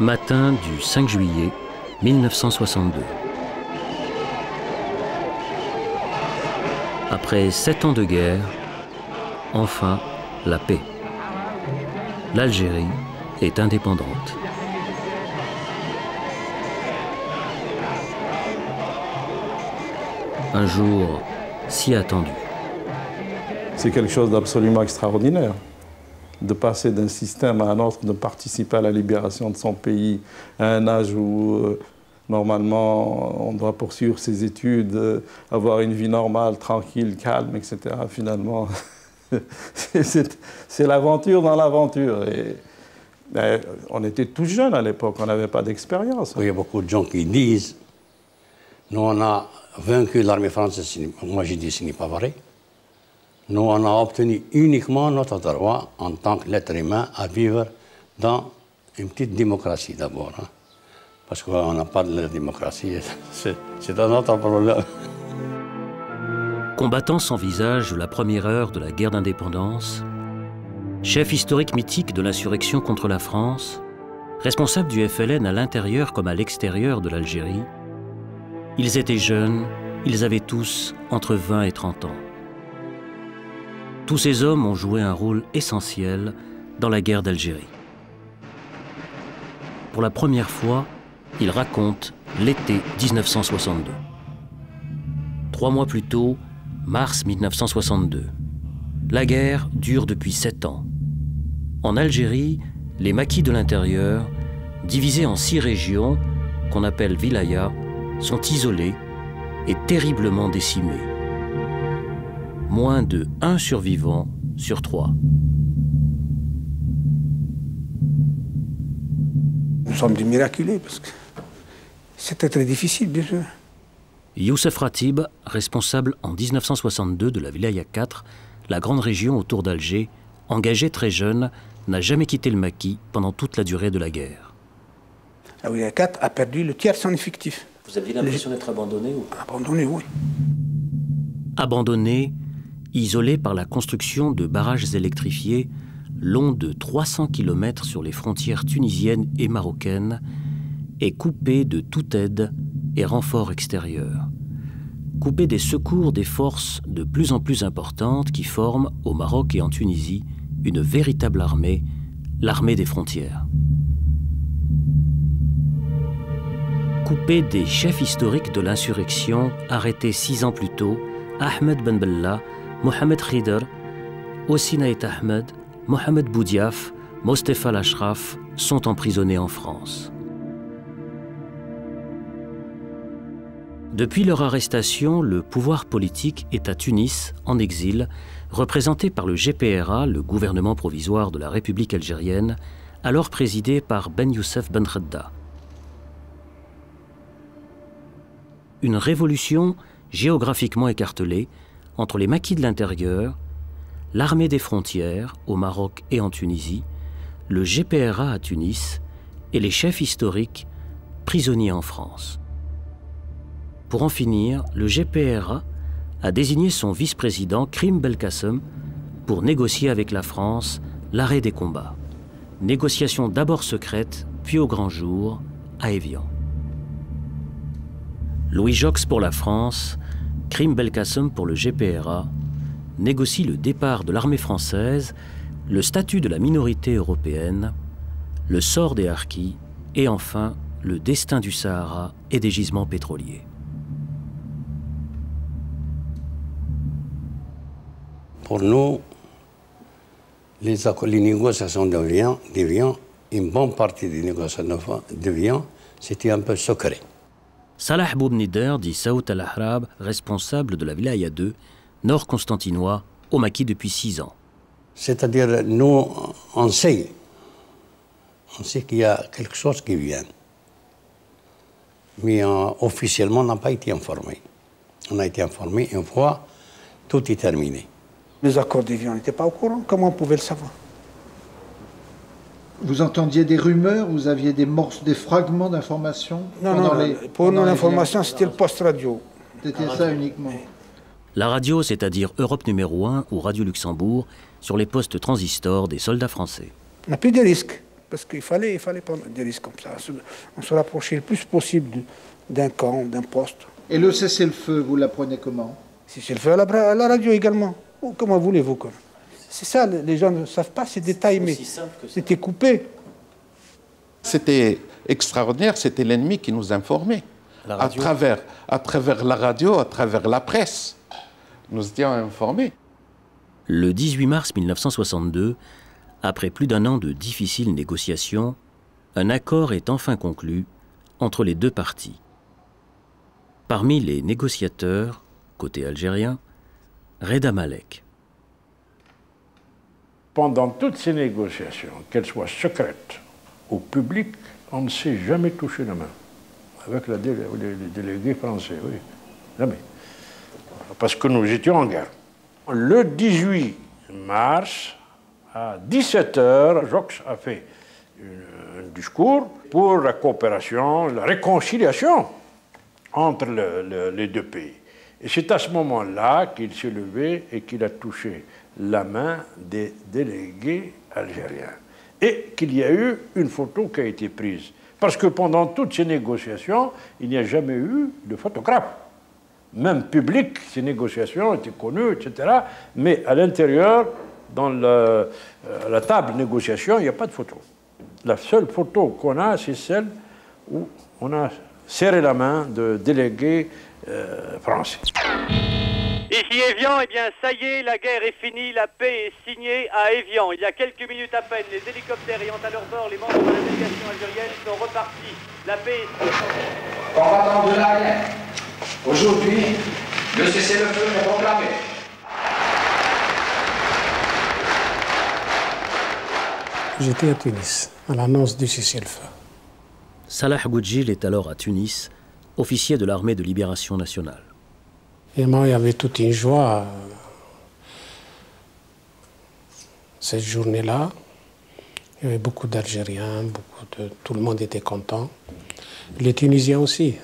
Matin du 5 juillet 1962. Après 7 ans de guerre, enfin la paix. L'Algérie est indépendante. Un jour si attendu. C'est quelque chose d'absolument extraordinaire, de passer d'un système à un autre, de participer à la libération de son pays à un âge où, normalement, on doit poursuivre ses études, avoir une vie normale, tranquille, calme, etc. Finalement, c'est l'aventure dans l'aventure. On était tous jeunes à l'époque, on n'avait pas d'expérience. Il y a beaucoup de gens qui disent, nous on a vaincu l'armée française. Moi j'ai dit ce n'est pas vrai. Nous on a obtenu uniquement notre droit en tant qu'être humain à vivre dans une petite démocratie d'abord. Hein. Parce qu'on n'a pas de la démocratie, c'est un autre problème. Combattant sans visage de la première heure de la guerre d'indépendance, chef historique mythique de l'insurrection contre la France, responsable du FLN à l'intérieur comme à l'extérieur de l'Algérie, ils étaient jeunes, ils avaient tous entre 20 et 30 ans. Tous ces hommes ont joué un rôle essentiel dans la guerre d'Algérie. Pour la première fois, ils racontent l'été 1962. 3 mois plus tôt, mars 1962. La guerre dure depuis 7 ans. En Algérie, les maquis de l'intérieur, divisés en 6 régions, qu'on appelle wilayas, sont isolés et terriblement décimés. Moins de 1 survivant sur 3. Nous sommes des miraculés parce que c'était très difficile, bien sûr. Youssef Ratib, responsable en 1962 de la Wilaya 4, la grande région autour d'Alger, engagé très jeune, n'a jamais quitté le maquis pendant toute la durée de la guerre. La Wilaya 4 a perdu le tiers de son effectif. Vous aviez l'impression d'être abandonné ou pas? Abandonné, oui. Abandonné, isolé par la construction de barrages électrifiés longs de 300 km sur les frontières tunisiennes et marocaines, et coupé de toute aide et renforts extérieurs. Coupé des secours des forces de plus en plus importantes qui forment, au Maroc et en Tunisie, une véritable armée, l'armée des frontières. Coupé des chefs historiques de l'insurrection arrêtés 6 ans plus tôt, Ahmed Ben Bella, Mohamed Khidr, Ossinaït Ahmed, Mohamed Boudiaf, Mostefa Lashraf sont emprisonnés en France. Depuis leur arrestation, le pouvoir politique est à Tunis, en exil, représenté par le GPRA, le gouvernement provisoire de la République algérienne, alors présidé par Ben Youssef Ben Khedda. Une révolution géographiquement écartelée entre les maquis de l'intérieur, l'armée des frontières au Maroc et en Tunisie, le GPRA à Tunis et les chefs historiques prisonniers en France. Pour en finir, le GPRA a désigné son vice-président Krim Belkacem pour négocier avec la France l'arrêt des combats. Négociation d'abord secrète, puis au grand jour, à Évian. Louis Jox pour la France, Krim Belkacem pour le GPRA, négocie le départ de l'armée française, le statut de la minorité européenne, le sort des harkis et enfin le destin du Sahara et des gisements pétroliers. Pour nous, les négociations d'Évian, une bonne partie des négociations d'Évian, c'était un peu secret. Salah Boubnider dit Saout Al-Ahrab, responsable de la Wilaya 2, nord constantinois, au maquis depuis 6 ans. C'est-à-dire, nous, on sait qu'il y a quelque chose qui vient. Mais officiellement, on n'a pas été informé. On a été informé une fois, tout est terminé. Les accords d'Évian n'étaient pas au courant. Comment on pouvait le savoir? Vous entendiez des rumeurs, vous aviez des fragments d'informations? Non, pour nous, l'information, c'était le poste radio. C'était ça uniquement. La radio, c'est-à-dire Europe numéro 1 ou Radio Luxembourg, sur les postes transistors des soldats français. On n'a plus de risques. parce qu'il fallait prendre des risques comme ça. On se rapprochait le plus possible d'un camp, d'un poste. Et le cessez-le-feu, vous l'apprenez comment? Cessez-le-feu à la radio également. Comment voulez-vous? C'est ça, les gens ne savent pas ces détails, mais c'était coupé. C'était extraordinaire, c'était l'ennemi qui nous informait. À travers la radio, à travers la presse. Nous étions informés. Le 18 mars 1962, après plus d'un an de difficiles négociations, un accord est enfin conclu entre les deux parties. Parmi les négociateurs, côté algérien, Reda Malek. Pendant toutes ces négociations, qu'elles soient secrètes ou publiques, on ne s'est jamais touché la main. Avec les délégués français, oui. Jamais. Parce que nous étions en guerre. Le 18 mars, à 17h, Jox a fait un discours pour la coopération, la réconciliation entre les deux pays. Et c'est à ce moment-là qu'il s'est levé et qu'il a touché la main des délégués algériens. Et qu'il y a eu une photo qui a été prise. Parce que pendant toutes ces négociations, il n'y a jamais eu de photographe. Même public, ces négociations étaient connues, etc. Mais à l'intérieur, dans la table de négociation, il n'y a pas de photo. La seule photo qu'on a, c'est celle où on a serré la main de délégués français. Ici Évian, eh bien ça y est, la guerre est finie, la paix est signée à Évian. Il y a quelques minutes à peine, les hélicoptères ayant à leur bord les membres de la délégation algérienne sont repartis. La paix est signée. Combattants de la guerre, aujourd'hui, le cessez-le-feu est proclamé. J'étais à Tunis, à l'annonce du cessez-le-feu. Salah Goudjil est alors à Tunis, officier de l'armée de libération nationale. Et moi, il y avait toute une joie cette journée-là. Il y avait beaucoup d'Algériens, tout le monde était content. Les Tunisiens aussi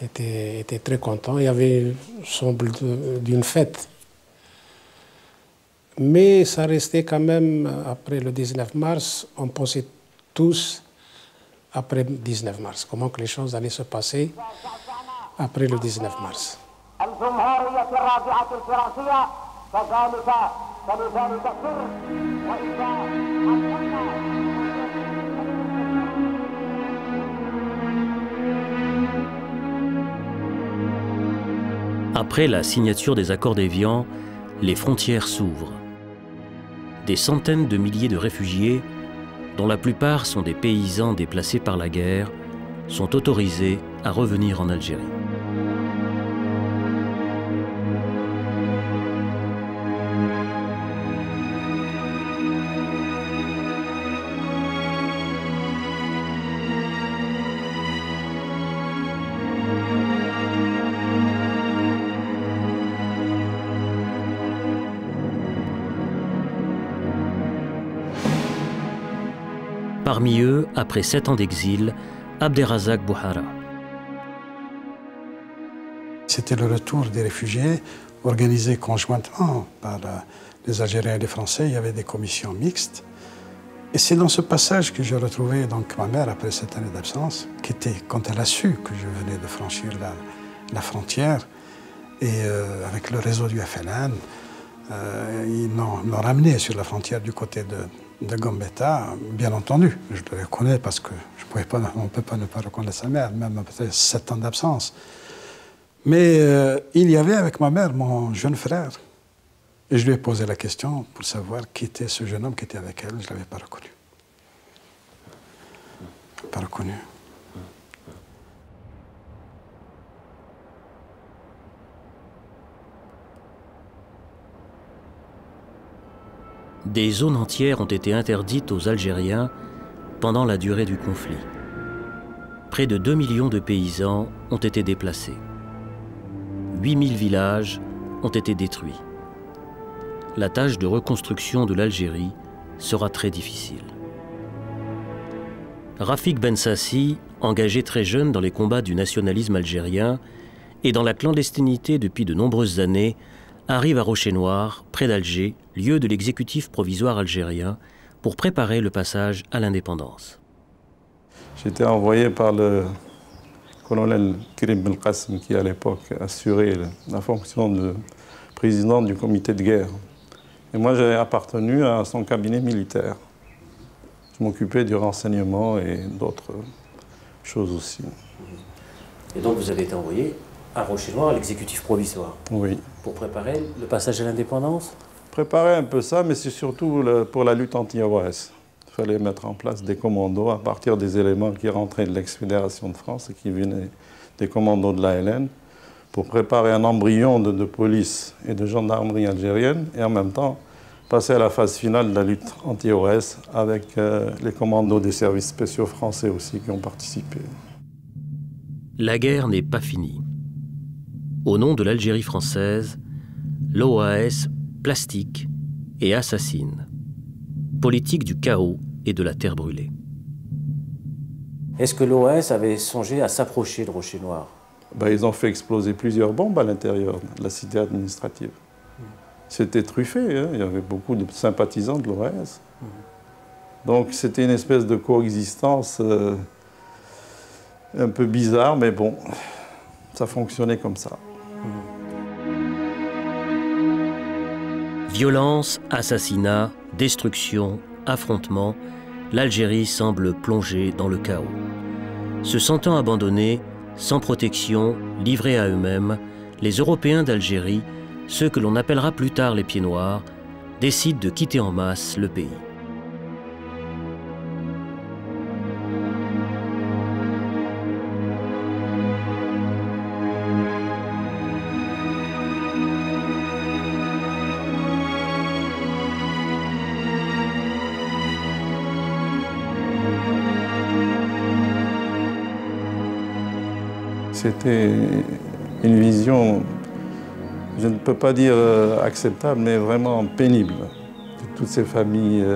étaient très contents. Il y avait semble d'une fête. Mais ça restait quand même, après le 19 mars, on pensait tous, après le 19 mars, comment que les choses allaient se passer après le 19 mars. Après la signature des accords d'Évian, les frontières s'ouvrent. Des centaines de milliers de réfugiés, dont la plupart sont des paysans déplacés par la guerre, sont autorisés à revenir en Algérie. Parmi eux, après 7 ans d'exil, Abderrazak Bouhara. C'était le retour des réfugiés organisé conjointement par les Algériens et les Français. Il y avait des commissions mixtes. Et c'est dans ce passage que j'ai retrouvé donc ma mère après cette année d'absence, qui était, quand elle a su que je venais de franchir la frontière, et avec le réseau du FLN, ils m'ont ramené sur la frontière du côté de Gambetta, bien entendu. Je le reconnais parce que on ne peut pas ne pas reconnaître sa mère, même après 7 ans d'absence. Mais il y avait avec ma mère mon jeune frère. Et je lui ai posé la question pour savoir qui était ce jeune homme qui était avec elle. Je ne l'avais pas reconnu. Pas reconnu. Des zones entières ont été interdites aux Algériens pendant la durée du conflit. Près de 2 millions de paysans ont été déplacés. 8000 villages ont été détruits. La tâche de reconstruction de l'Algérie sera très difficile. Rafik Ben Sassi, engagé très jeune dans les combats du nationalisme algérien et dans la clandestinité depuis de nombreuses années, arrive à Rocher-Noir, près d'Alger, lieu de l'exécutif provisoire algérien, pour préparer le passage à l'indépendance. J'étais envoyé par le colonel Karim Belkacem, qui à l'époque assurait la fonction de président du comité de guerre. Et moi, j'ai appartenu à son cabinet militaire. Je m'occupais du renseignement et d'autres choses aussi. Et donc vous avez été envoyé à Rocher-Noir, à l'exécutif provisoire. Oui. Pour préparer le passage à l'indépendance? Préparer un peu ça, mais c'est surtout pour la lutte anti-OAS. Il fallait mettre en place des commandos à partir des éléments qui rentraient de l'ex-Fédération de France et qui venaient des commandos de l'ALN pour préparer un embryon de police et de gendarmerie algérienne et en même temps passer à la phase finale de la lutte anti-OAS avec les commandos des services spéciaux français aussi qui ont participé. La guerre n'est pas finie. Au nom de l'Algérie française, l'OAS plastique et assassine. Politique du chaos et de la terre brûlée. Est-ce que l'OAS avait songé à s'approcher de Rocher-Noir? Ils ont fait exploser plusieurs bombes à l'intérieur de la cité administrative. C'était truffé, hein. Il y avait beaucoup de sympathisants de l'OAS. Donc c'était une espèce de coexistence un peu bizarre, mais bon, ça fonctionnait comme ça. Violence, assassinat, destruction, affrontements, l'Algérie semble plongée dans le chaos. Se sentant abandonnés, sans protection, livrés à eux-mêmes, les Européens d'Algérie, ceux que l'on appellera plus tard les Pieds Noirs, décident de quitter en masse le pays. C'était une vision, je ne peux pas dire acceptable, mais vraiment pénible. Toutes ces familles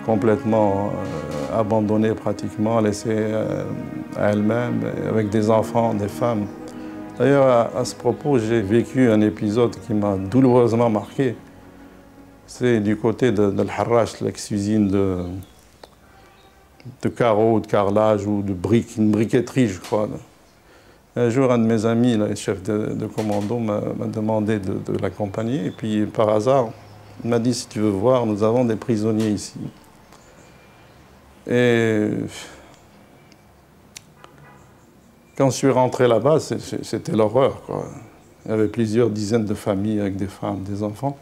complètement abandonnées pratiquement, laissées à elles-mêmes, avec des enfants, des femmes. D'ailleurs, à ce propos, j'ai vécu un épisode qui m'a douloureusement marqué. C'est du côté de l'Harrach, l'ex-usine de carreaux, de carrelage ou de briques, une briqueterie, je crois. Un jour, un de mes amis, le chef de commando, m'a demandé de l'accompagner. Et puis, par hasard, il m'a dit, si tu veux voir, nous avons des prisonniers ici. Et quand je suis rentré là-bas, c'était l'horreur, quoi. Il y avait plusieurs dizaines de familles avec des femmes, des enfants.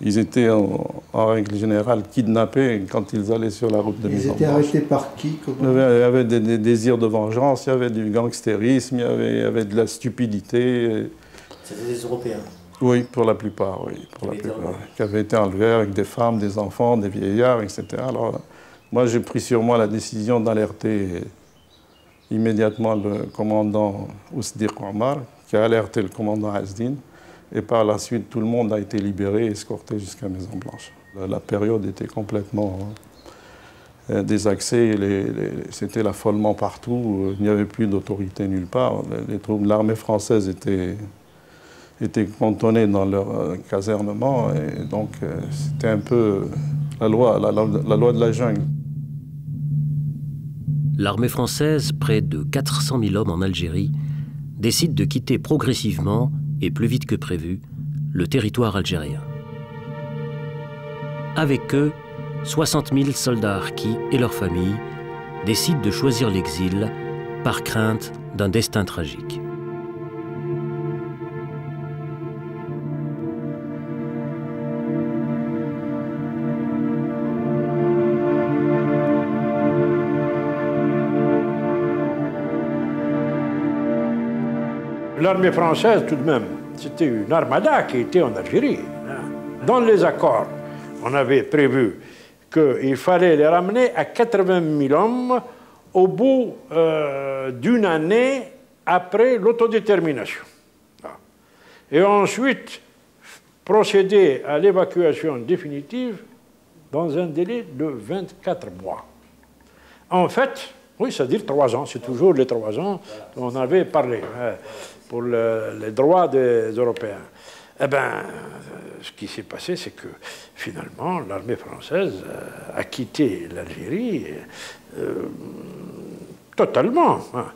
Ils étaient en règle générale kidnappés quand ils allaient sur la route de mise en marche. Ils étaient arrêtés par qui? Il y avait des désirs de vengeance, il y avait du gangstérisme, il y avait de la stupidité. C'était des Européens? Oui, pour la plupart, oui. Qui avaient été enlevés avec des femmes, des enfants, des vieillards, etc. Alors, moi, j'ai pris sur moi la décision d'alerter immédiatement le commandant Ousdir Omar, qui a alerté le commandant Azdine. Et par la suite, tout le monde a été libéré et escorté jusqu'à Maison-Blanche. La période était complètement désaxée, c'était l'affolement partout, il n'y avait plus d'autorité nulle part. Les troupes de l'armée française étaient cantonnées dans leur casernement, et donc c'était un peu la loi de la jungle. L'armée française, près de 400 000 hommes en Algérie, décide de quitter progressivement et plus vite que prévu, le territoire algérien. Avec eux, 60 000 soldats harkis et leurs familles décident de choisir l'exil par crainte d'un destin tragique. L'armée française, tout de même, c'était une armada qui était en Algérie. Dans les accords, on avait prévu qu'il fallait les ramener à 80 000 hommes au bout d'une année après l'autodétermination. Et ensuite, procéder à l'évacuation définitive dans un délai de 24 mois. En fait, oui, c'est-à-dire 3 ans, c'est toujours les 3 ans dont on avait parlé pour les droits des Européens. Eh bien, ce qui s'est passé, c'est que finalement, l'armée française a quitté l'Algérie totalement, hein,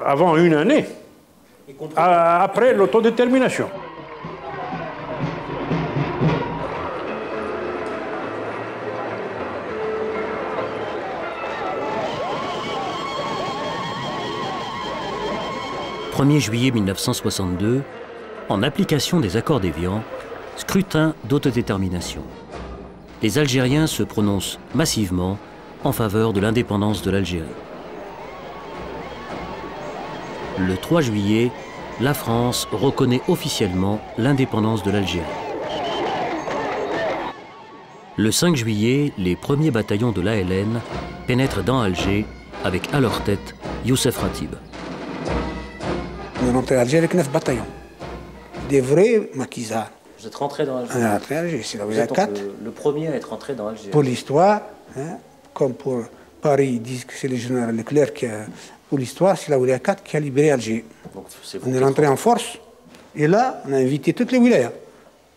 avant une année, après l'autodétermination. « 1er juillet 1962, en application des accords d'Évian, scrutin d'autodétermination. Les Algériens se prononcent massivement en faveur de l'indépendance de l'Algérie. Le 3 juillet, la France reconnaît officiellement l'indépendance de l'Algérie. Le 5 juillet, les premiers bataillons de l'ALN pénètrent dans Alger avec à leur tête Youssef Ratib. On est rentré à Alger avec 9 bataillons. Des vrais maquisards. Vous êtes rentré dans Alger? On est rentré à Alger, c'est la wilaya 4. Le premier à être rentré dans Alger. Pour l'histoire, hein, comme pour Paris, ils disent que c'est le général Leclerc qui a... Pour l'histoire, c'est la wilaya 4 qui a libéré Alger. Donc, on est rentré en force. Et là, on a invité toutes les wilayas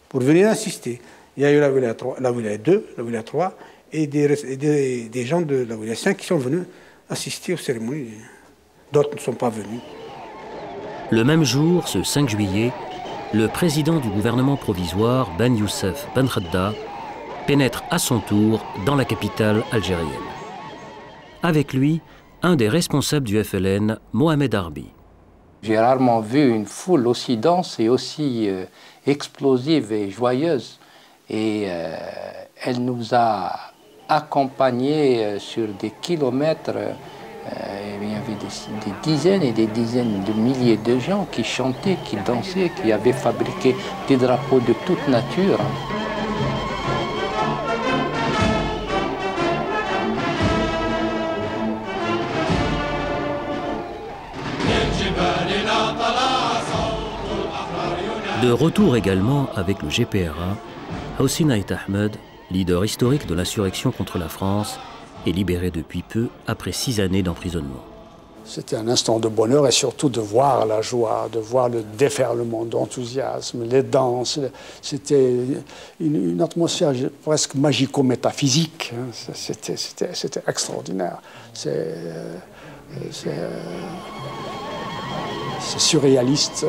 pour venir assister. Il y a eu la wilaya 3, la wilaya 2, la wilaya 3 et des gens de la wilaya 5 qui sont venus assister aux cérémonies. D'autres ne sont pas venus. Le même jour, ce 5 juillet, le président du gouvernement provisoire, Ben Youssef Ben Khadda, pénètre à son tour dans la capitale algérienne. Avec lui, un des responsables du FLN, Mohamed Arbi. J'ai rarement vu une foule aussi dense et aussi explosive et joyeuse. Et elle nous a accompagnés sur des kilomètres. Il y avait des dizaines et des dizaines de milliers de gens qui chantaient, qui dansaient, qui avaient fabriqué des drapeaux de toute nature. De retour également avec le GPRA, Hossein Ait Ahmed, leader historique de l'insurrection contre la France, est libéré depuis peu après 6 années d'emprisonnement. C'était un instant de bonheur et surtout de voir la joie, de voir le déferlement d'enthousiasme, les danses. C'était une atmosphère presque magico-métaphysique. C'était extraordinaire. C'est surréaliste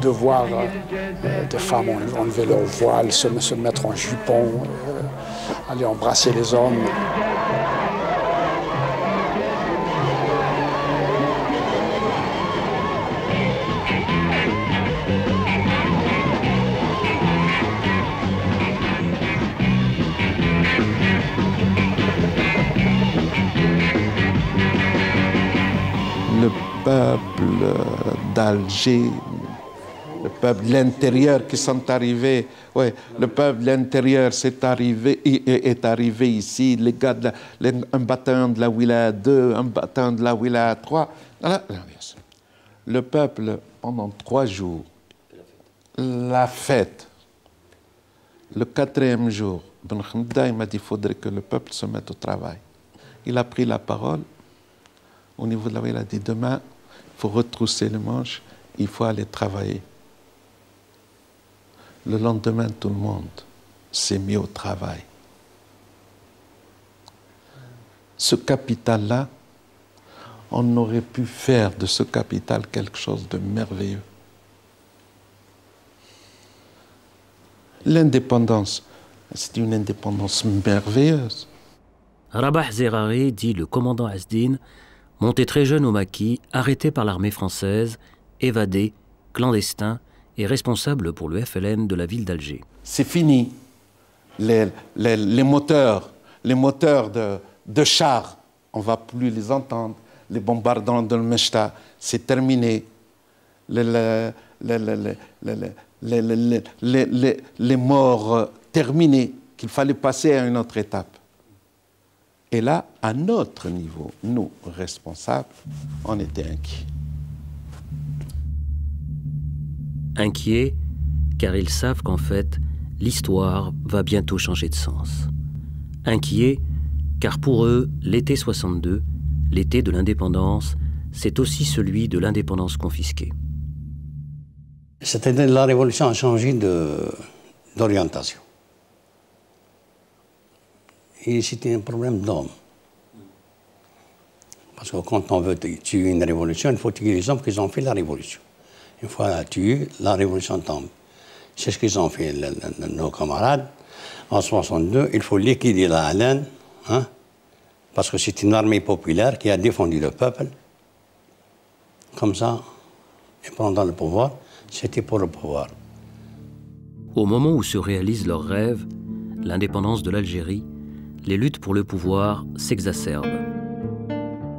de voir des femmes enlever leur voile, se mettre en jupon, aller embrasser les hommes. Le peuple d'Alger, le peuple de l'intérieur qui sont arrivés, ouais, le peuple de l'intérieur est arrivé ici, les gars un bataillon de la wilaya 2, un bataillon de la wilaya 3. Le peuple, pendant 3 jours, la fête, le 4e jour, Ben Khadda m'a dit qu'il faudrait que le peuple se mette au travail. Il a pris la parole au niveau de la wilaya, il a dit demain, il faut retrousser les manches, il faut aller travailler. Le lendemain, tout le monde s'est mis au travail. Ce capital-là, on aurait pu faire de ce capital quelque chose de merveilleux. L'indépendance, c'est une indépendance merveilleuse. Rabah Zerari, dit le commandant Asdine, monté très jeune au maquis, arrêté par l'armée française, évadé, clandestin et responsable pour le FLN de la ville d'Alger. C'est fini. Les moteurs de chars, on ne va plus les entendre. Les bombardements de Mechta, c'est terminé. Les morts terminés, qu'il fallait passer à une autre étape. Et là, à notre niveau, nous, responsables, on était inquiets. Inquiets, car ils savent qu'en fait, l'histoire va bientôt changer de sens. Inquiets, car pour eux, l'été 62, l'été de l'indépendance, c'est aussi celui de l'indépendance confisquée. C'est-à-dire la révolution a changé d'orientation. Et c'était un problème d'homme. Parce que quand on veut tuer une révolution, il faut tuer les hommes qui ont fait la révolution. Une fois tué, la révolution tombe. C'est ce qu'ils ont fait, nos camarades. En 1962, il faut liquider la haleine, hein, parce que c'est une armée populaire qui a défendu le peuple. Comme ça, et pendant le pouvoir, c'était pour le pouvoir. Au moment où se réalise leur rêve, l'indépendance de l'Algérie, les luttes pour le pouvoir s'exacerbent.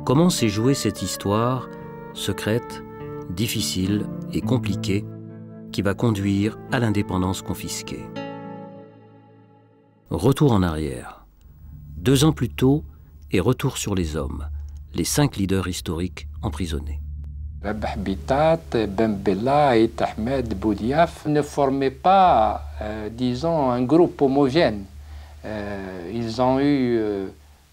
Comment s'est jouée cette histoire, secrète, difficile et compliquée, qui va conduire à l'indépendance confisquée? Retour en arrière. 2 ans plus tôt, et retour sur les hommes, les 5 leaders historiques emprisonnés. Rabah Bitat, Ben Bella et Ahmed Boudiaf ne formaient pas, disons, un groupe homogène. Ils ont eu,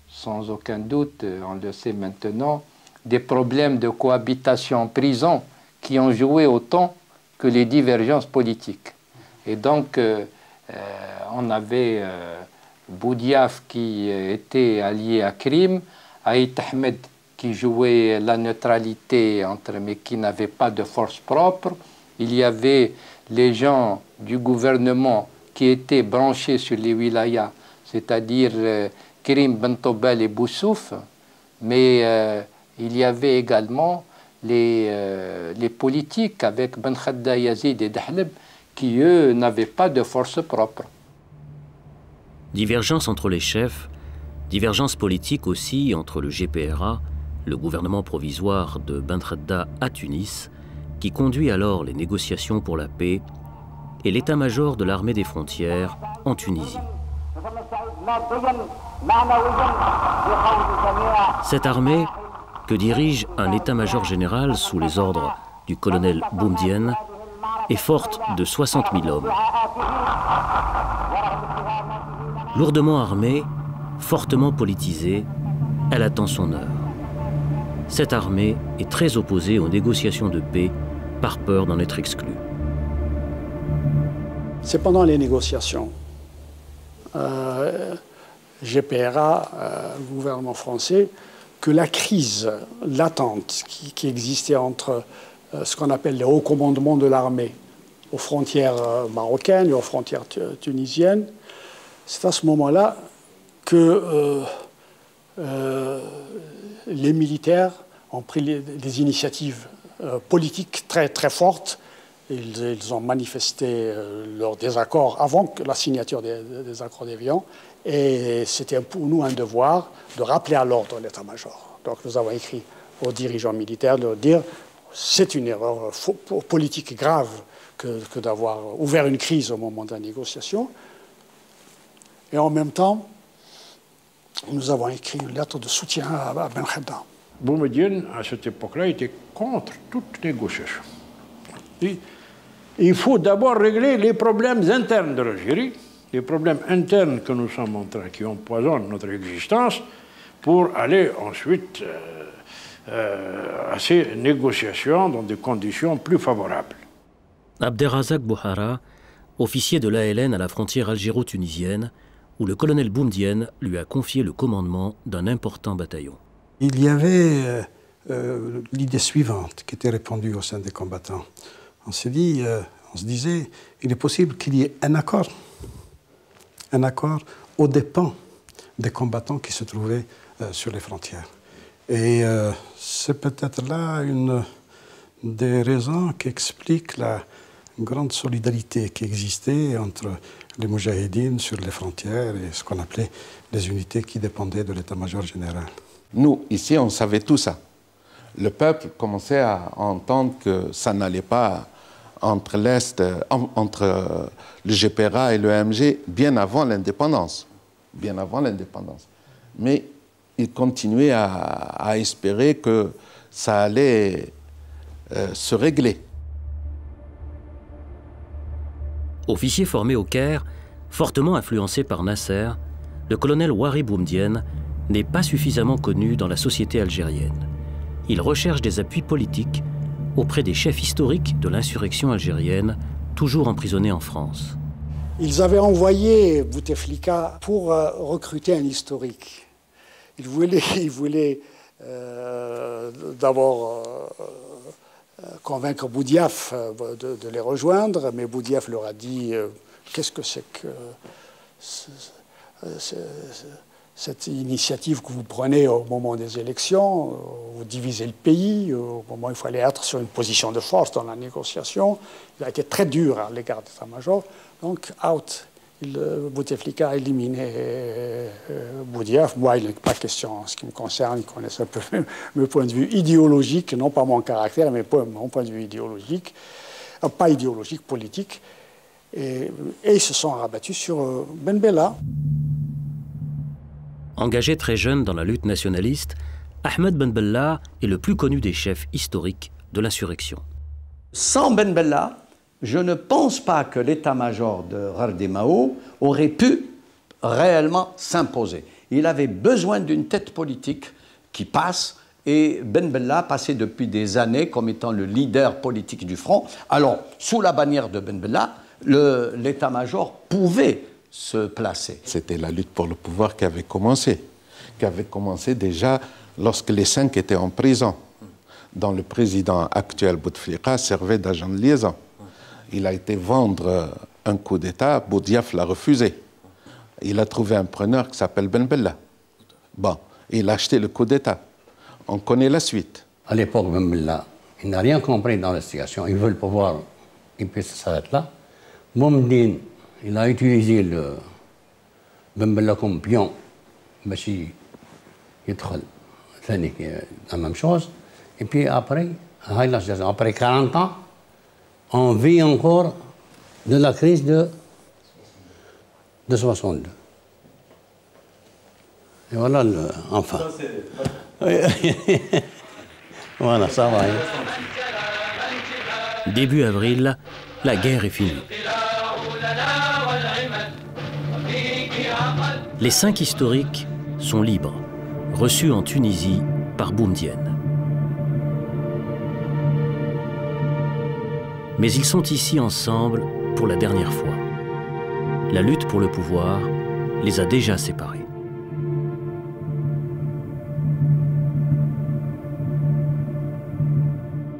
sans aucun doute, on le sait maintenant, des problèmes de cohabitation en prison qui ont joué autant que les divergences politiques. Et donc, on avait Boudiaf qui était allié à Krim, Aït Ahmed qui jouait la neutralité mais qui n'avait pas de force propre. Il y avait les gens du gouvernement qui étaient branchés sur les wilayas, c'est-à-dire Krim, Bentobel et Boussouf, mais il y avait également les politiques avec Ben Khadda Yazid et Dahleb qui, eux, n'avaient pas de force propre. Divergence entre les chefs, divergence politique aussi entre le GPRA, le gouvernement provisoire de Ben Khadda à Tunis, qui conduit alors les négociations pour la paix, et l'état-major de l'armée des frontières en Tunisie. Cette armée, que dirige un état-major général sous les ordres du colonel Boumedienne, est forte de 60 000 hommes. Lourdement armée, fortement politisée, elle attend son heure. Cette armée est très opposée aux négociations de paix par peur d'en être exclue. C'est pendant les négociations, GPRA, gouvernement français, que la crise latente qui existait entre ce qu'on appelle les hauts commandements de l'armée aux frontières marocaines et aux frontières tunisiennes, c'est à ce moment-là que les militaires ont pris des initiatives politiques très, très fortes. Ils ont manifesté leur désaccord avant la signature des accords d'Évian. Et c'était pour nous un devoir de rappeler à l'ordre l'état-major. Donc nous avons écrit aux dirigeants militaires de leur dire c'est une erreur politique grave que d'avoir ouvert une crise au moment de la négociation. Et en même temps, nous avons écrit une lettre de soutien à Ben Khadda. Boumedienne, à cette époque-là, était contre toute négociation. Il faut d'abord régler les problèmes internes de l'Algérie, les problèmes internes que nous sommes en train, qui empoisonnent notre existence, pour aller ensuite à ces négociations dans des conditions plus favorables. Abderrazak Bouhara, officier de l'ALN à la frontière algéro-tunisienne, où le colonel Boumedienne lui a confié le commandement d'un important bataillon. Il y avait l'idée suivante qui était répandue au sein des combattants. On se disait, il est possible qu'il y ait un accord aux dépens des combattants qui se trouvaient sur les frontières. Et c'est peut-être là une des raisons qui expliquent la grande solidarité qui existait entre les Moudjahidines sur les frontières et ce qu'on appelait les unités qui dépendaient de l'état-major général. Nous, ici, on savait tout ça. Le peuple commençait à entendre que ça n'allait pas entre l'Est, entre le GPRA et le MG, bien avant l'indépendance. Bien avant l'indépendance. Mais il continuait à espérer que ça allait se régler. Officier formé au Caire, fortement influencé par Nasser, le colonel Ouari Boumedienne n'est pas suffisamment connu dans la société algérienne. Il recherche des appuis politiques auprès des chefs historiques de l'insurrection algérienne, toujours emprisonnés en France. Ils avaient envoyé Bouteflika pour recruter un historique. Ils voulaient d'abord convaincre Boudiaf de les rejoindre, mais Boudiaf leur a dit qu'est-ce que c'est que cette initiative que vous prenez au moment des élections, vous divisez le pays, au moment où il fallait être sur une position de force dans la négociation. Il a été très dur à l'égard de l'état-major. Donc, out. Bouteflika a éliminé Boudiaf. Moi, il n'est pas question, en ce qui me concerne, il connaissait un peu mon point de vue idéologique, non pas mon caractère, mais mon point de vue idéologique, pas idéologique, politique. Et ils se sont rabattus sur Ben Bella. Engagé très jeune dans la lutte nationaliste, Ahmed Ben Bella est le plus connu des chefs historiques de l'insurrection. Sans Ben Bella, je ne pense pas que l'état-major de Hardi Mao aurait pu réellement s'imposer. Il avait besoin d'une tête politique qui passe, et Ben Bella passait depuis des années comme étant le leader politique du front. Alors, sous la bannière de Ben Bella, l'état-major pouvait se placer. C'était la lutte pour le pouvoir qui avait commencé déjà lorsque les 5 étaient en prison, dont le président actuel Bouteflika servait d'agent de liaison. Il a été vendre un coup d'État, Boudiaf l'a refusé. Il a trouvé un preneur qui s'appelle Ben Bella. Bon, il a acheté le coup d'État. On connaît la suite. À l'époque, Ben Bella, il n'a rien compris dans l'investigation. Il veut le pouvoir, et puis ça s'arrête là. Boumediene, il a utilisé le Ben Bella comme pion, mais la même chose. Et puis après 40 ans, on vit encore de la crise de 62. Et voilà, enfin. Voilà, ça va. Début avril, la guerre est finie. Les 5 historiques sont libres, reçus en Tunisie par Boumediene. Mais ils sont ici ensemble pour la dernière fois. La lutte pour le pouvoir les a déjà séparés.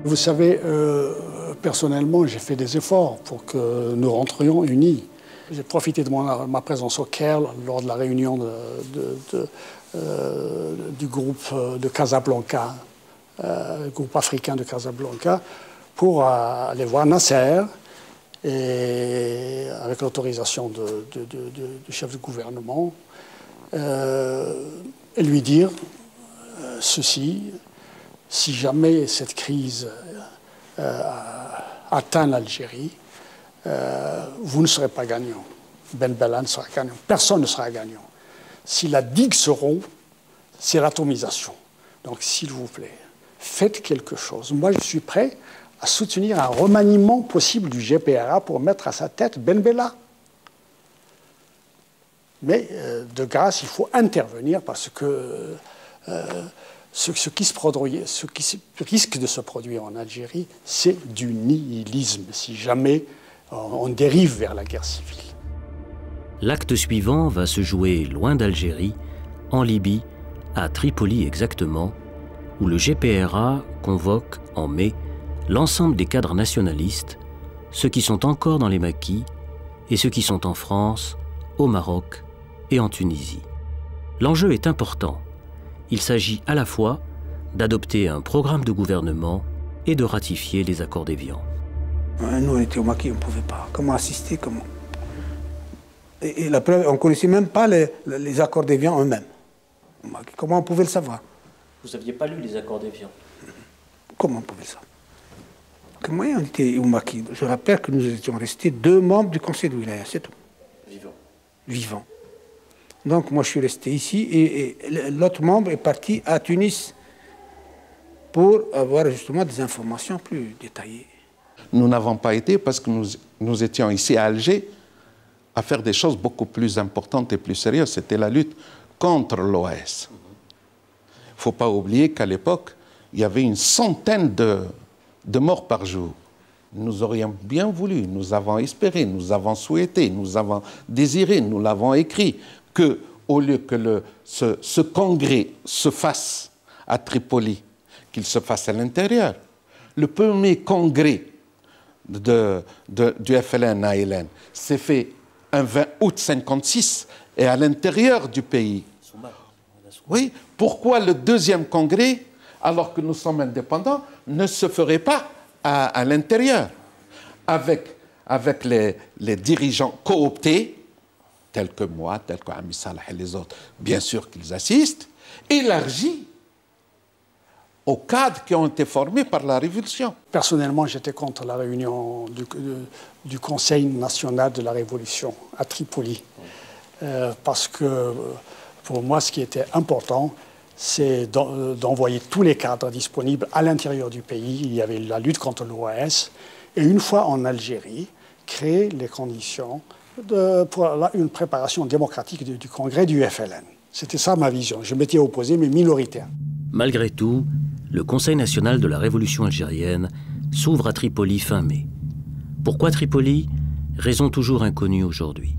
Vous savez, personnellement, j'ai fait des efforts pour que nous rentrions unis. J'ai profité de ma présence au Caire lors de la réunion du groupe de Casablanca, le groupe africain de Casablanca, pour aller voir Nasser, et avec l'autorisation du chef du gouvernement, et lui dire ceci: si jamais cette crise atteint l'Algérie, vous ne serez pas gagnant. Ben Bella ne sera gagnant. Personne ne sera gagnant. Si la digue se rompt, c'est l'atomisation. Donc, s'il vous plaît, faites quelque chose. Moi, je suis prêt à soutenir un remaniement possible du GPRA pour mettre à sa tête Ben Bella. Mais, de grâce, il faut intervenir parce que ce qui risque de se produire en Algérie, c'est du nihilisme, si jamais on dérive vers la guerre civile. L'acte suivant va se jouer loin d'Algérie, en Libye, à Tripoli exactement, où le GPRA convoque en mai l'ensemble des cadres nationalistes, ceux qui sont encore dans les maquis et ceux qui sont en France, au Maroc et en Tunisie. L'enjeu est important. Il s'agit à la fois d'adopter un programme de gouvernement et de ratifier les accords d'Évian. Nous, on était au maquis, on ne pouvait pas. Comment assister, comment... Et la preuve, on ne connaissait même pas les accords d'Évian eux-mêmes. Comment on pouvait le savoir? Vous n'aviez pas lu les accords d'Évian? Comment on pouvait le savoir? Comment on était au maquis? Je rappelle que nous étions restés 2 membres du conseil de wilaya, c'est tout. Vivant. Vivant. Donc moi je suis resté ici et l'autre membre est parti à Tunis pour avoir justement des informations plus détaillées. Nous n'avons pas été parce que nous étions ici à Alger à faire des choses beaucoup plus importantes et plus sérieuses. C'était la lutte contre l'OAS. Il ne faut pas oublier qu'à l'époque, il y avait une centaine de morts par jour. Nous aurions bien voulu, nous avons espéré, nous avons souhaité, nous avons désiré, nous l'avons écrit, que au lieu que ce congrès se fasse à Tripoli, qu'il se fasse à l'intérieur. Le premier congrès du FLN-ALN s'est fait un 20 août 1956 et à l'intérieur du pays. Oui, pourquoi le deuxième congrès, alors que nous sommes indépendants, ne se ferait pas à l'intérieur, avec les dirigeants cooptés, tels que moi, tels que Ami Salah et les autres, bien sûr qu'ils assistent, élargis aux cadres qui ont été formés par la Révolution. Personnellement, j'étais contre la réunion du Conseil national de la Révolution à Tripoli, parce que pour moi, ce qui était important, c'est d'envoyer tous les cadres disponibles à l'intérieur du pays. Il y avait la lutte contre l'OAS, et une fois en Algérie, créer les conditions pour une préparation démocratique du congrès du FLN. C'était ça ma vision. Je m'étais opposé, mais minoritaire. Malgré tout, le Conseil national de la Révolution algérienne s'ouvre à Tripoli fin mai. Pourquoi Tripoli? Raison toujours inconnue aujourd'hui.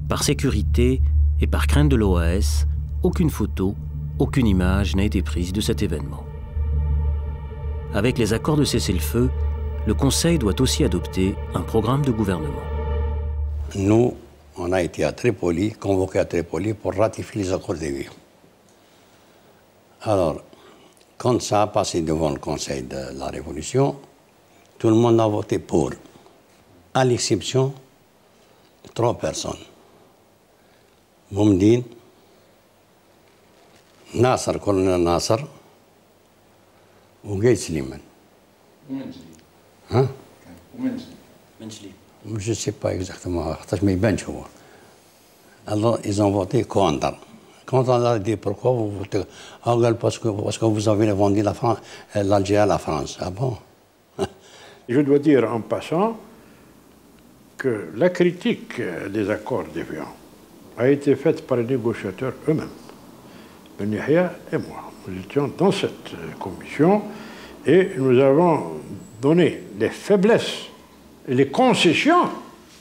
Par sécurité et par crainte de l'OAS, aucune photo, aucune image n'a été prise de cet événement. Avec les accords de cessez-le-feu, le Conseil doit aussi adopter un programme de gouvernement. Nous, on a été à Tripoli, convoqués à Tripoli pour ratifier les accords d'Évian. Alors, quand ça a passé devant le Conseil de la Révolution, tout le monde a voté pour, à l'exception de 3 personnes. Boumdine, Nasser, colonel Nasser, ou Guy Slimane. Hein? Je ne sais pas exactement. Alors, ils ont voté contre. Quand on a dit pourquoi vous votez, parce que vous avez vendu l'Algérie à la France. Ah bon? Je dois dire en passant que la critique des accords d'Évian a été faite par les négociateurs eux-mêmes. Ben Yahya et moi. Nous étions dans cette commission et nous avons donné les faiblesses et les concessions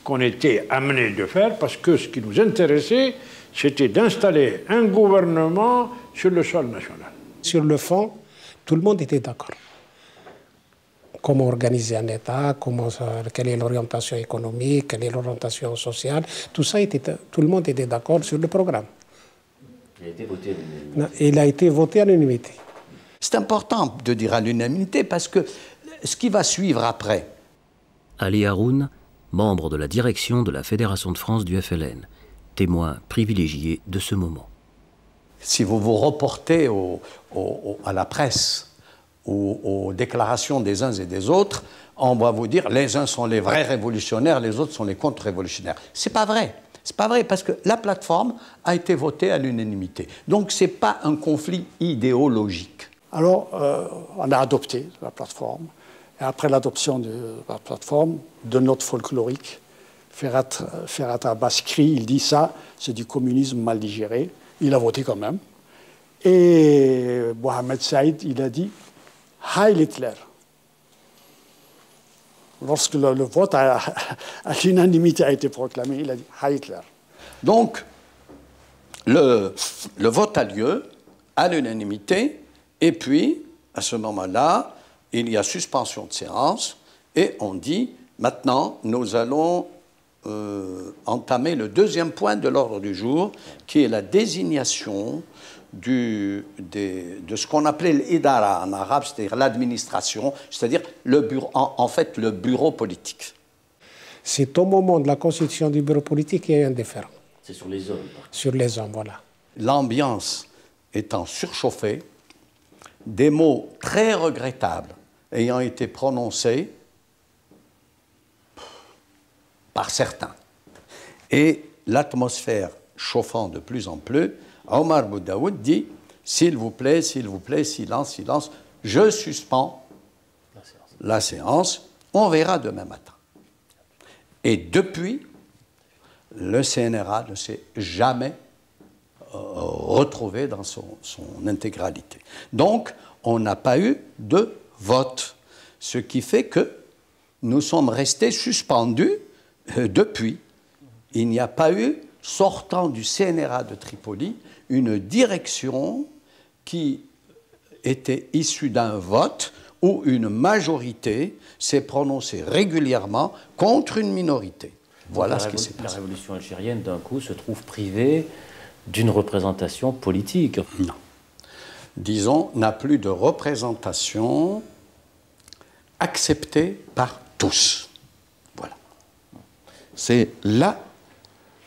qu'on était amenés de faire parce que ce qui nous intéressait, c'était d'installer un gouvernement sur le sol national. Sur le fond, tout le monde était d'accord. Comment organiser un État, quelle est l'orientation économique, quelle est l'orientation sociale, tout le monde était d'accord sur le programme. Il a été voté à l'unanimité. Il a été voté à l'unanimité. C'est important de dire à l'unanimité parce que ce qui va suivre après. Ali Haroun, membre de la direction de la Fédération de France du FLN, témoin privilégié de ce moment. Si vous vous reportez à la presse ou aux déclarations des uns et des autres, on va vous dire les uns sont les vrais révolutionnaires, les autres sont les contre-révolutionnaires. C'est pas vrai. C'est pas vrai parce que la plateforme a été votée à l'unanimité. Donc c'est pas un conflit idéologique. Alors, on a adopté la plateforme. Et après l'adoption de la plateforme, de notes folkloriques, Ferhat Abbas crie, il dit ça, c'est du communisme mal digéré. Il a voté quand même. Et Mohamed Saïd, il a dit Heil Hitler. Lorsque le vote à l'unanimité a été proclamé, il a dit Heil Hitler. Donc, le vote a lieu à l'unanimité, et puis, à ce moment-là, il y a suspension de séance, et on dit, maintenant, nous allons entamer le deuxième point de l'ordre du jour, qui est la désignation de ce qu'on appelait l'idara en arabe, c'est-à-dire l'administration, c'est-à-dire le bureau, en fait le bureau politique. C'est au moment de la constitution du bureau politique qu'il y a eu un différend. C'est sur les hommes. Sur les hommes, voilà. L'ambiance étant surchauffée, des mots très regrettables ayant été prononcés par certains, et l'atmosphère chauffant de plus en plus, Omar Boudaoud dit « S'il vous plaît, silence, silence, je suspends la séance, on verra demain matin. » Et depuis, le CNRA ne s'est jamais retrouvé dans son intégralité. Donc, on n'a pas eu de vote. Ce qui fait que nous sommes restés suspendus depuis. Il n'y a pas eu, sortant du CNRA de Tripoli, une direction qui était issue d'un vote où une majorité s'est prononcée régulièrement contre une minorité. Voilà ce qui s'est passé. La révolution algérienne, d'un coup, se trouve privée d'une représentation politique. Non. Disons, n'a plus de représentation acceptée par tous. Voilà. C'est là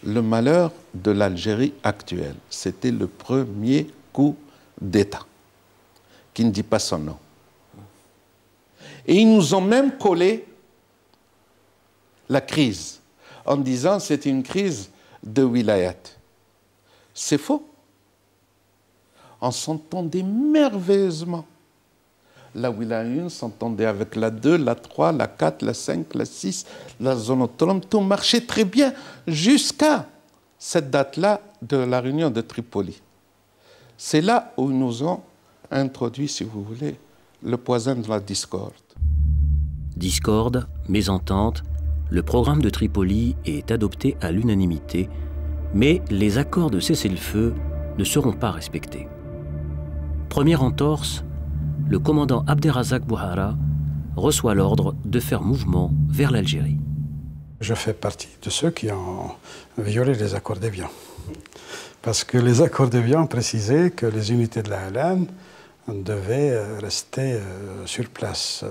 le malheur de l'Algérie actuelle. C'était le premier coup d'État, qui ne dit pas son nom. Et ils nous ont même collé la crise, en disant que c'est une crise de wilayat. C'est faux. On s'entendait merveilleusement. La wilaya 1 s'entendait avec la 2, la 3, la 4, la 5, la 6, la zone autonome. Tout marchait très bien jusqu'à cette date-là de la réunion de Tripoli. C'est là où ils nous ont introduit, si vous voulez, le poison de la discorde. Discorde, mésentente, le programme de Tripoli est adopté à l'unanimité, mais les accords de cessez-le-feu ne seront pas respectés. Première entorse, le commandant Abderrazak Bouhara reçoit l'ordre de faire mouvement vers l'Algérie. Je fais partie de ceux qui ont violé les accords d'Évian. Parce que les accords d'Évian précisaient que les unités de la LN devaient rester sur place.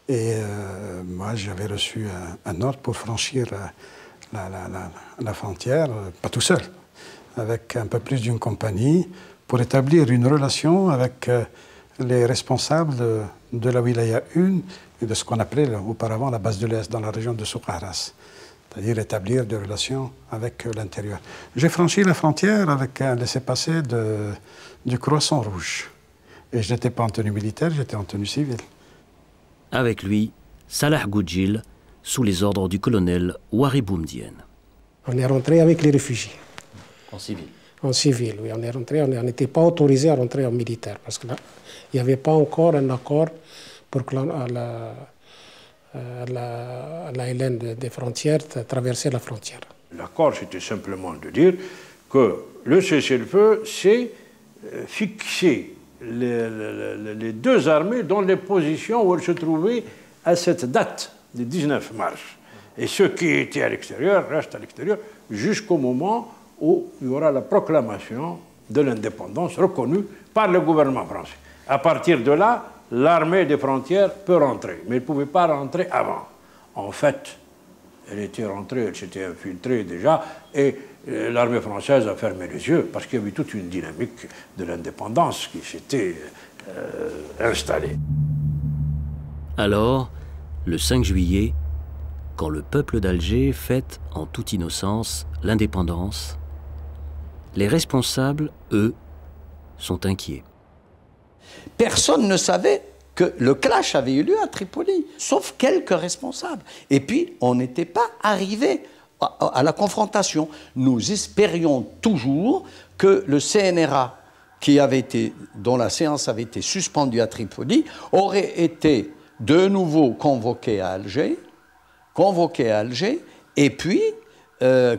Et moi, j'avais reçu un ordre pour franchir la frontière, pas tout seul, avec un peu plus d'une compagnie, pour établir une relation avec les responsables de la wilaya 1 et de ce qu'on appelait auparavant la base de l'Est, dans la région de Soukharas, c'est-à-dire établir des relations avec l'intérieur. J'ai franchi la frontière avec un laissez-passer du Croissant Rouge. Et je n'étais pas en tenue militaire, j'étais en tenue civile. Avec lui, Salah Goudjil, sous les ordres du colonel Ouari Boumedienne. On est rentré avec les réfugiés. En civil? En civil, oui. On est rentré, on n'était pas autorisé à rentrer en militaire, parce que là, il n'y avait pas encore un accord pour que la LN des frontières traverser la frontière. L'accord, c'était simplement de dire que le cessez-le-feu, c'est fixer les deux armées dans les positions où elles se trouvaient à cette date du 19 mars. Et ceux qui étaient à l'extérieur restent à l'extérieur jusqu'au moment où il y aura la proclamation de l'indépendance reconnue par le gouvernement français. À partir de là, l'armée des frontières peut rentrer, mais elle ne pouvait pas rentrer avant. En fait, elle était rentrée, elle s'était infiltrée déjà, et l'armée française a fermé les yeux parce qu'il y avait toute une dynamique de l'indépendance qui s'était installée. Alors, le 5 juillet, quand le peuple d'Alger fête en toute innocence l'indépendance, les responsables, eux, sont inquiets. Personne ne savait que le clash avait eu lieu à Tripoli, sauf quelques responsables. Et puis, on n'était pas arrivé à la confrontation. Nous espérions toujours que le CNRA, dont la séance avait été suspendue à Tripoli, aurait été de nouveau convoqué à Alger, et puis,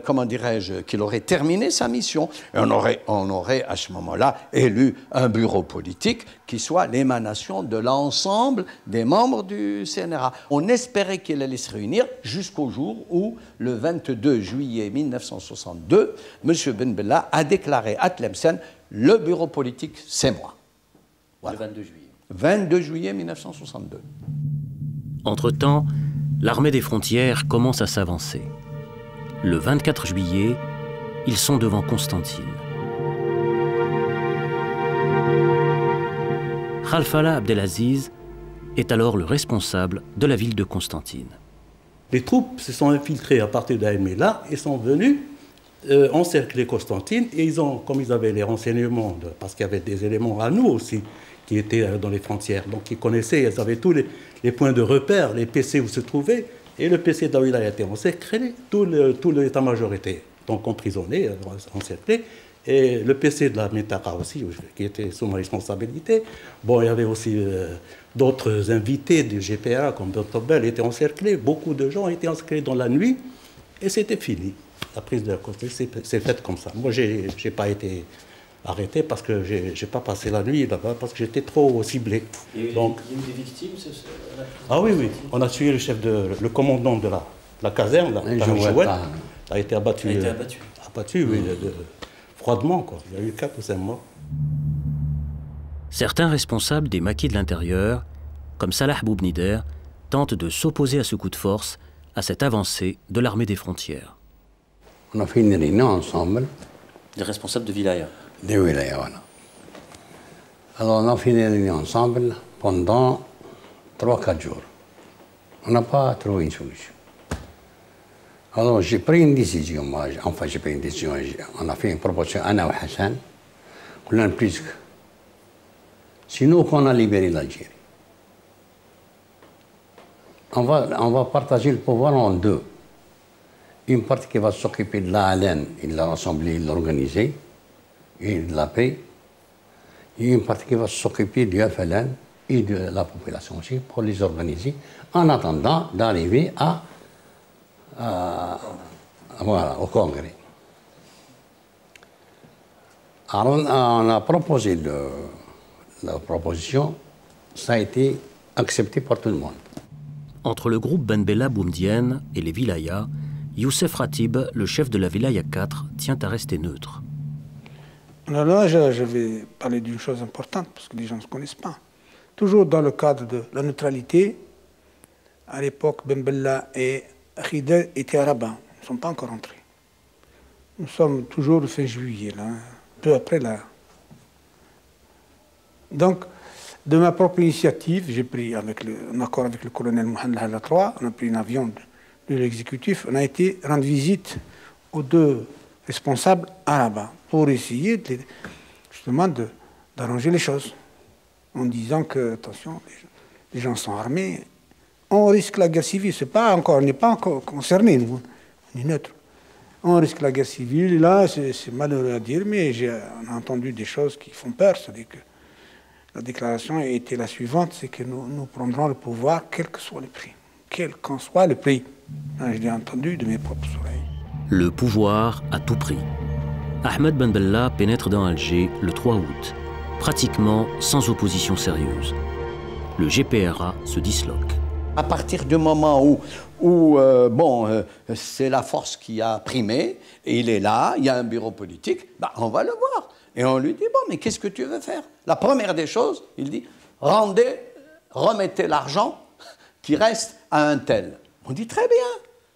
comment dirais-je, qu'il aurait terminé sa mission. Et on aurait à ce moment-là élu un bureau politique qui soit l'émanation de l'ensemble des membres du CNRA. On espérait qu'il allait se réunir jusqu'au jour où, le 22 juillet 1962, M. Ben Bella a déclaré à Tlemcen « Le bureau politique, c'est moi ». Voilà. Le 22 juillet. 22 juillet 1962. Entre-temps, l'armée des frontières commence à s'avancer. Le 24 juillet, ils sont devant Constantine. Khalfallah Abdelaziz est alors le responsable de la ville de Constantine. Les troupes se sont infiltrées à partir d'Aïmela et sont venues encercler Constantine. Et ils ont, comme ils avaient les renseignements, parce qu'il y avait des éléments à nous aussi, qui étaient dans les frontières, donc ils connaissaient, ils avaient tous les points de repère, les PC où se trouvaient. Et le PC d'Aouila a été encerclé, tout l'état-major était donc emprisonné, encerclé, Et le PC de la Métara aussi, qui était sous ma responsabilité. Bon, il y avait aussi d'autres invités du GPRA, comme Dr Bell, étaient encerclés. Beaucoup de gens étaient encerclés dans la nuit. Et c'était fini. La prise de la côté, c'est fait comme ça. Moi, je n'ai pas été arrêté parce que je n'ai pas passé la nuit là-bas, parce que j'étais trop ciblé. Donc, il y a eu des victimes ah oui, oui. On a tué le commandant de la caserne, là, a été abattu. Abattu, oui, froidement, quoi. Il y a eu 4 ou 5 morts. Certains responsables des maquis de l'intérieur, comme Salah Boubnider, tentent de s'opposer à ce coup de force, à cette avancée de l'armée des frontières. On a fait une réunion ensemble. Des responsables de wilaya. Des wilayas, voilà. Alors on a fait une réunion ensemble pendant 3-4 jours. On n'a pas trouvé une solution. Alors j'ai pris une décision, moi. Enfin, j'ai pris une décision. On a fait une proposition, Anna et Hassan, qu'on a plus que. Sinon, qu'on a libéré l'Algérie. On va partager le pouvoir en 2. Une partie qui va s'occuper de la haleine, il l'a rassemblée, il l'a organisée, et de la paix. Et une partie qui va s'occuper du FLN et de la population aussi pour les organiser, en attendant d'arriver voilà, au Congrès. Alors on a proposé la proposition, ça a été accepté par tout le monde. Entre le groupe Ben Bella Boumedienne et les wilayas, Youssef Ratib, le chef de la wilaya 4, tient à rester neutre. Alors là, je vais parler d'une chose importante, parce que les gens ne se connaissent pas. Toujours dans le cadre de la neutralité, à l'époque, Ben Bella et Khidr étaient à Rabat. Ils ne sont pas encore entrés. Nous sommes toujours le fin juillet, là, peu après là. Donc, de ma propre initiative, j'ai pris, en accord avec le colonel Mohamed Hala III, on a pris un avion de l'exécutif, on a été rendre visite aux 2 responsables à Rabat pour essayer justement d'arranger les choses, en disant que, attention, les gens sont armés, on risque la guerre civile, on n'est pas encore concerné, nous, on est neutre. On risque la guerre civile, et là, c'est malheureux à dire, mais on a entendu des choses qui font peur, c'est-à-dire que la déclaration était la suivante, c'est que nous prendrons le pouvoir, quel que soit le prix. Quel qu'en soit le prix. Je l'ai entendu de mes propres oreilles. Le pouvoir à tout prix. Ahmed Ben Bella pénètre dans Alger le 3 août, pratiquement sans opposition sérieuse. Le GPRA se disloque. À partir du moment où c'est la force qui a primé, et il est là, il y a un bureau politique, on va le voir. Et on lui dit, bon, mais qu'est-ce que tu veux faire? La première des choses, il dit, remettez l'argent qui reste à un tel. On dit, très bien,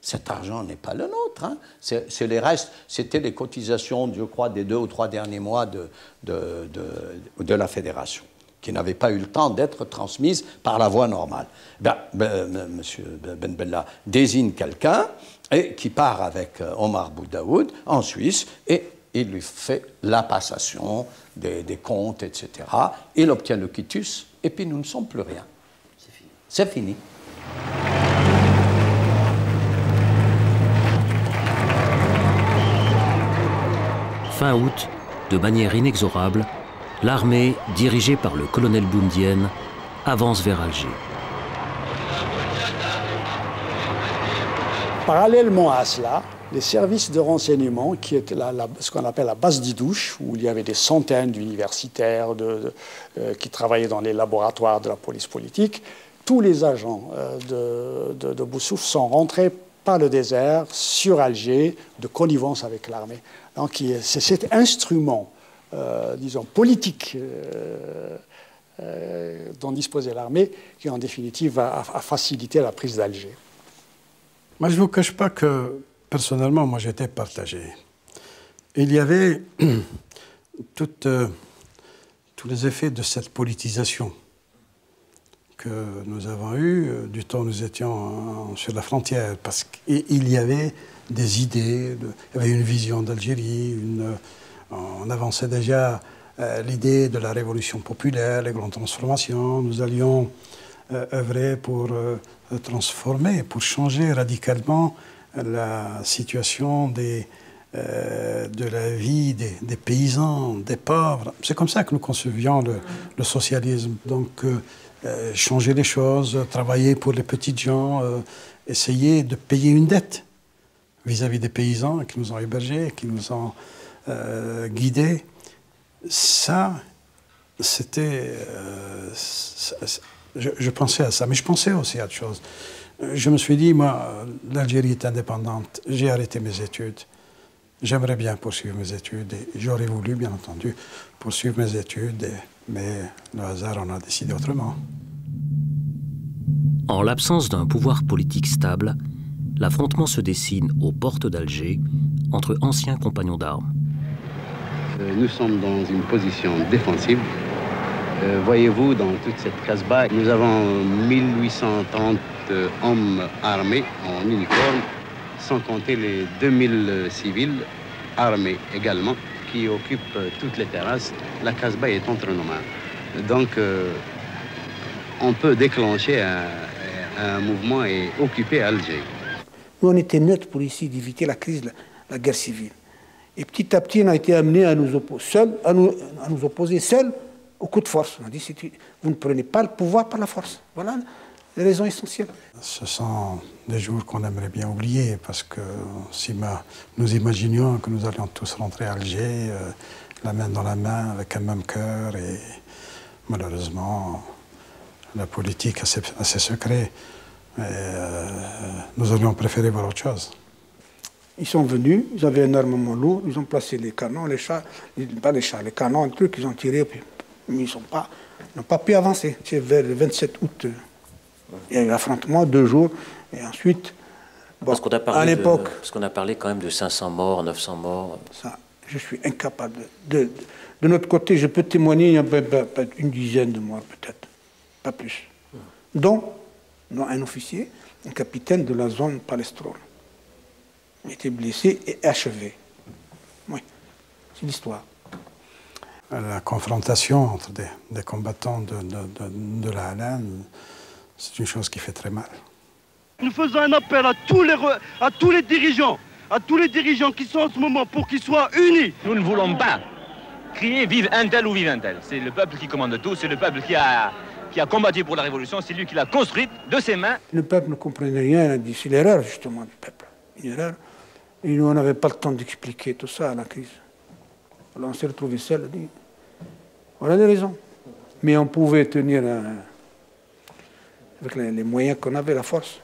cet argent n'est pas le nôtre. Hein. C'est les restes, c'était les cotisations, je crois, des 2 ou 3 derniers mois de la fédération, qui n'avaient pas eu le temps d'être transmises par la voie normale. Monsieur Ben Bella désigne quelqu'un qui part avec Omar Boudaoud en Suisse et il lui fait la passation des comptes, etc. Il obtient le quitus, et puis nous ne sommes plus rien. C'est fini. C'est fini. Fin août, de manière inexorable, l'armée, dirigée par le colonel Boumedienne, avance vers Alger. Parallèlement à cela, les services de renseignement, qui étaient ce qu'on appelle la base d'Idouche, où il y avait des centaines d'universitaires qui travaillaient dans les laboratoires de la police politique, tous les agents de Boussouf sont rentrés par le désert sur Alger, de connivence avec l'armée. Donc c'est cet instrument, disons, politique dont disposait l'armée qui, en définitive, a facilité la prise d'Alger. Moi, je ne vous cache pas que, personnellement, moi, j'étais partagé. Il y avait tous les effets de cette politisation que nous avons eue du temps où nous étions sur la frontière, parce qu'il y avait des idées, il y avait une vision d'Algérie, on avançait déjà l'idée de la révolution populaire, les grandes transformations. Nous allions œuvrer pour transformer, pour changer radicalement la situation des de la vie des paysans, des pauvres. C'est comme ça que nous concevions le socialisme. Donc, changer les choses, travailler pour les petites gens, essayer de payer une dette vis-à-vis des paysans qui nous ont hébergés, qui nous ont guidés. Ça, c'était... je pensais à ça, mais je pensais aussi à autre chose. Je me suis dit, moi, l'Algérie est indépendante, j'ai arrêté mes études. J'aimerais bien poursuivre mes études et j'aurais voulu, bien entendu, poursuivre mes études, mais le hasard en a décidé autrement. En l'absence d'un pouvoir politique stable, l'affrontement se dessine aux portes d'Alger entre anciens compagnons d'armes. Nous sommes dans une position défensive. Voyez-vous, dans toute cette Casbah, nous avons 1830 hommes armés en uniforme, sans compter les 2000 civils armés également, qui occupent toutes les terrasses. La Casbah est entre nos mains. Donc, on peut déclencher un mouvement et occuper Alger. Nous, on était neutres pour ici d'éviter la crise, la guerre civile. Et petit à petit, on a été amenés à nous opposer seuls au coup de force. On a dit, vous ne prenez pas le pouvoir par la force. Voilà les raisons essentielles. Ce sont des jours qu'on aimerait bien oublier, parce que si nous imaginions que nous allions tous rentrer à Alger, la main dans la main, avec un même cœur, et malheureusement, la politique a ses secrets. Nous aurions préféré voir autre chose. Ils sont venus, ils avaient un armement lourd, ils ont placé les canons, les canons, les trucs, ils ont tiré, mais ils n'ont pas pu avancer. C'est vers le 27 août. Il y a eu l'affrontement, 2 jours, et ensuite, bon, à l'époque... Parce qu'on a parlé quand même de 500 morts, 900 morts. Ça, je suis incapable. De notre côté, je peux témoigner, il y a peut-être une dizaine de morts, peut-être, pas plus. Dont un officier, un capitaine de la zone Palestrol. Il a été blessé et achevé. Oui, c'est l'histoire. La confrontation entre des combattants de la HLN, c'est une chose qui fait très mal. Nous faisons un appel à tous les dirigeants qui sont en ce moment pour qu'ils soient unis. Nous ne voulons pas crier vive un tel ou vive un tel. C'est le peuple qui commande tout, c'est le peuple qui a combattu pour la révolution, c'est lui qui l'a construite de ses mains. Le peuple ne comprenait rien, c'est l'erreur justement du peuple. Une erreur. Et nous, on n'avait pas le temps d'expliquer tout ça à la crise. Alors on s'est retrouvés seuls, on dit, voilà les raisons. Mais on pouvait tenir avec les moyens qu'on avait, la force.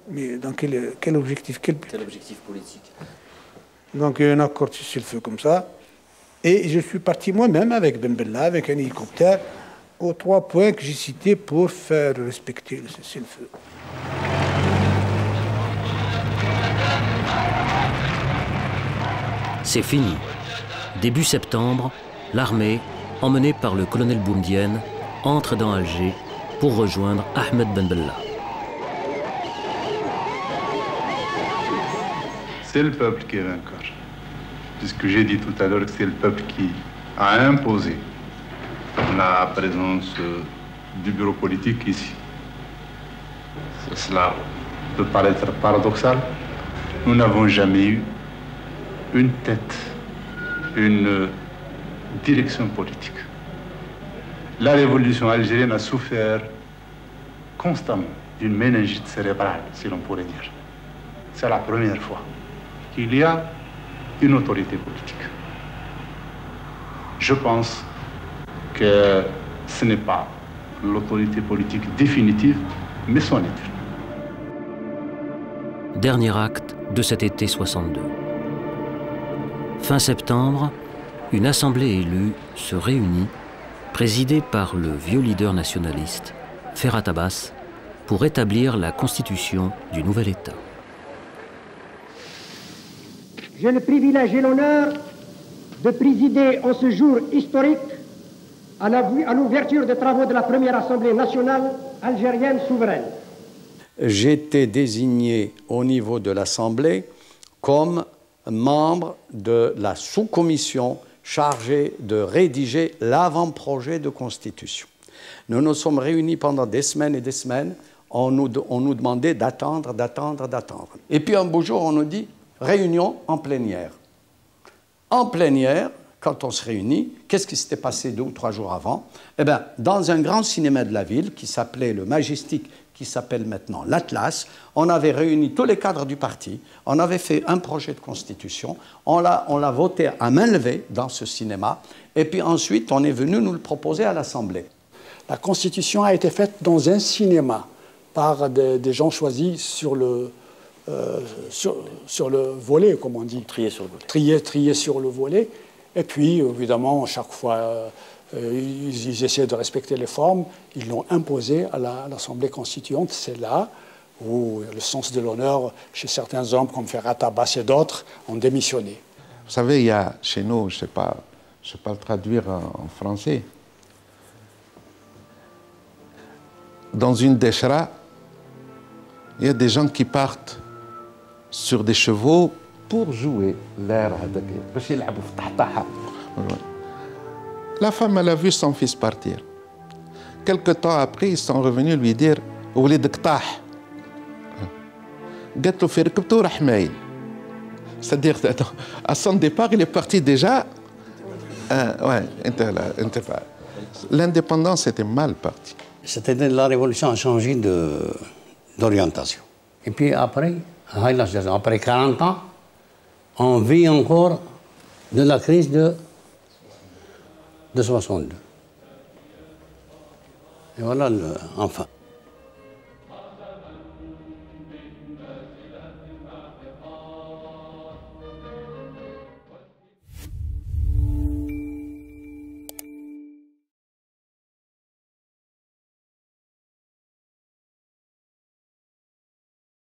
Mais dans quel objectif, quel but? Quel objectif politique? Donc il y a un accord sur le feu comme ça. Et je suis parti moi-même avec Ben Bella, avec un hélicoptère, aux 3 points que j'ai cités pour faire respecter le cessez-le-feu. C'est fini. Début septembre, l'armée, emmenée par le colonel Boumedienne, entre dans Alger pour rejoindre Ahmed Ben Bella. C'est le peuple qui est vainqueur. Puisque j'ai dit tout à l'heure que c'est le peuple qui a imposé la présence du bureau politique ici. Cela peut paraître paradoxal. Nous n'avons jamais eu une tête, une direction politique. La révolution algérienne a souffert constamment d'une méningite cérébrale, si l'on pourrait dire. C'est la première fois qu'il y a une autorité politique. Je pense que ce n'est pas l'autorité politique définitive, mais son étude. Dernier acte de cet été 62. Fin septembre, une assemblée élue se réunit, présidée par le vieux leader nationaliste, Ferhat Abbas, pour établir la constitution du nouvel État. J'ai le privilège et l'honneur de présider en ce jour historique à l'ouverture des travaux de la première Assemblée nationale algérienne souveraine. J'ai été désigné au niveau de l'Assemblée comme membre de la sous-commission chargée de rédiger l'avant-projet de constitution. Nous nous sommes réunis pendant des semaines et des semaines. On nous demandait d'attendre. Et puis un beau jour, on nous dit, réunion en plénière. En plénière, quand on se réunit, qu'est-ce qui s'était passé 2 ou 3 jours avant? Eh bien, dans un grand cinéma de la ville qui s'appelait le Majestic, qui s'appelle maintenant l'Atlas, on avait réuni tous les cadres du parti, on avait fait un projet de constitution, on l'a voté à main levée dans ce cinéma, et puis ensuite on est venu nous le proposer à l'Assemblée. La constitution a été faite dans un cinéma par des gens choisis sur le volet, comme on dit. Trier sur le volet. Trier sur le volet. Et puis, évidemment, chaque fois, ils essaient de respecter les formes. Ils l'ont imposé à l'Assemblée constituante. C'est là où le sens de l'honneur, chez certains hommes comme Ferhat Abbas et d'autres, ont démissionné. Vous savez, il y a chez nous, je ne sais pas le traduire en français, dans une déchra, il y a des gens qui partent sur des chevaux pour jouer l'air. La femme, elle a vu son fils partir. Quelque temps après, ils sont revenus lui dire « Oulidak tah ». قالت له في ركبته راح مايل. C'est-à-dire, à son départ, il est parti déjà. L'indépendance était mal partie. C'était la révolution a changé d'orientation. Et puis après 40 ans, on vit encore de la crise de 62. Et voilà, enfin.